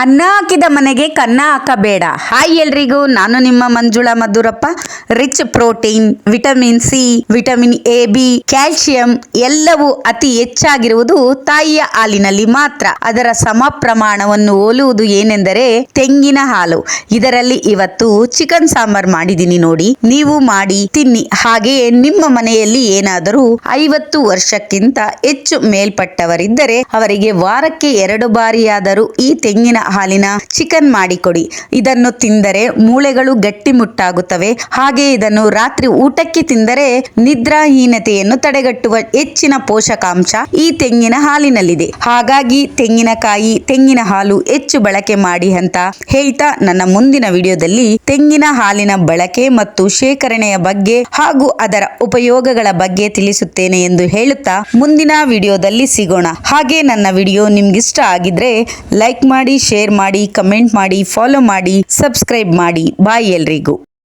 ಅನ್ನ ಹಾಕಿದ ಮನೆಗೆ ಕನ್ನ ಹಾಕಬೇಡ. ಹಾಯ್ ಎಲ್ರಿಗೂ, ನಾನು ನಿಮ್ಮ Manjula Madhurappa. Rich protein, vitamin C, vitamin A B, calcium ಎಲ್ಲವೂ ಅತಿ ಹೆಚ್ಚಾಗಿರುವುದು ತಾಯಿಯ ಹಾಲಿನಲ್ಲಿ ಮಾತ್ರ. ಅದರ ಸಮ ಪ್ರಮಾಣವನ್ನು ಹೋಲುವುದು ಏನೆಂದರೆ ತೆಂಗಿನ ಹಾಲು. ಇದರಲ್ಲಿ ಇವತ್ತು ಚಿಕನ್ ಸಾಂಬಾರ್ ಮಾಡಿದ್ದೀನಿ ನೋಡಿ, ನೀವು ಮಾಡಿ ತಿನ್ನಿ. ಹಾಗೆಯೇ ನಿಮ್ಮ ಮನೆಯಲ್ಲಿ ಏನಾದರೂ 50 ವರ್ಷಕ್ಕಿಂತ ಹೆಚ್ಚು ಮೇಲ್ಪಟ್ಟವರಿದ್ದರೆ ಅವರಿಗೆ ವಾರಕ್ಕೆ 2 ಬಾರಿಯಾದರೂ ಈ ತೆಂಗಿನ ಹಾಲಿನ ಚಿಕನ್ ಮಾಡಿಕೊಡಿ. ಇದನ್ನು ತಿಂದರೆ ಮೂಳೆಗಳು ಗಟ್ಟಿಮುಟ್ಟಾಗುತ್ತವೆ. ಹಾಗೆ ಇದನ್ನು ರಾತ್ರಿ ಊಟಕ್ಕೆ ತಿಂದರೆ ನಿದ್ರಾಹೀನತೆಯನ್ನು ತಡೆಗಟ್ಟುವ ಹೆಚ್ಚಿನ ಪೋಷಕಾಂಶ ಈ ತೆಂಗಿನ ಹಾಲಿನಲ್ಲಿದೆ. ಹಾಗಾಗಿ ತೆಂಗಿನಕಾಯಿ, ತೆಂಗಿನ ಹಾಲು ಹೆಚ್ಚು ಬಳಕೆ ಮಾಡಿ ಅಂತ ಹೇಳ್ತಾ ನನ್ನ ಮುಂದಿನ ವಿಡಿಯೋದಲ್ಲಿ ತೆಂಗಿನ ಹಾಲಿನ ಬಳಕೆ ಮತ್ತು ಶೇಖರಣೆಯ ಬಗ್ಗೆ ಹಾಗೂ ಅದರ ಉಪಯೋಗಗಳ ಬಗ್ಗೆ ತಿಳಿಸುತ್ತೇನೆ ಎಂದು ಹೇಳುತ್ತಾ ಮುಂದಿನ ವಿಡಿಯೋದಲ್ಲಿ ಸಿಗೋಣ. ಹಾಗೆ ನನ್ನ ವಿಡಿಯೋ ನಿಮ್ಗಿಷ್ಟ ಆಗಿದ್ರೆ ಲೈಕ್ ಮಾಡಿ, ಶೇರ್ ಮಾಡಿ, ಕಮೆಂಟ್ ಮಾಡಿ, ಫಾಲೋ ಮಾಡಿ, ಸಬ್ಸ್ಕ್ರೈಬ್ ಮಾಡಿ. ಬಾಯ್ ಎಲ್ರಿಗೂ.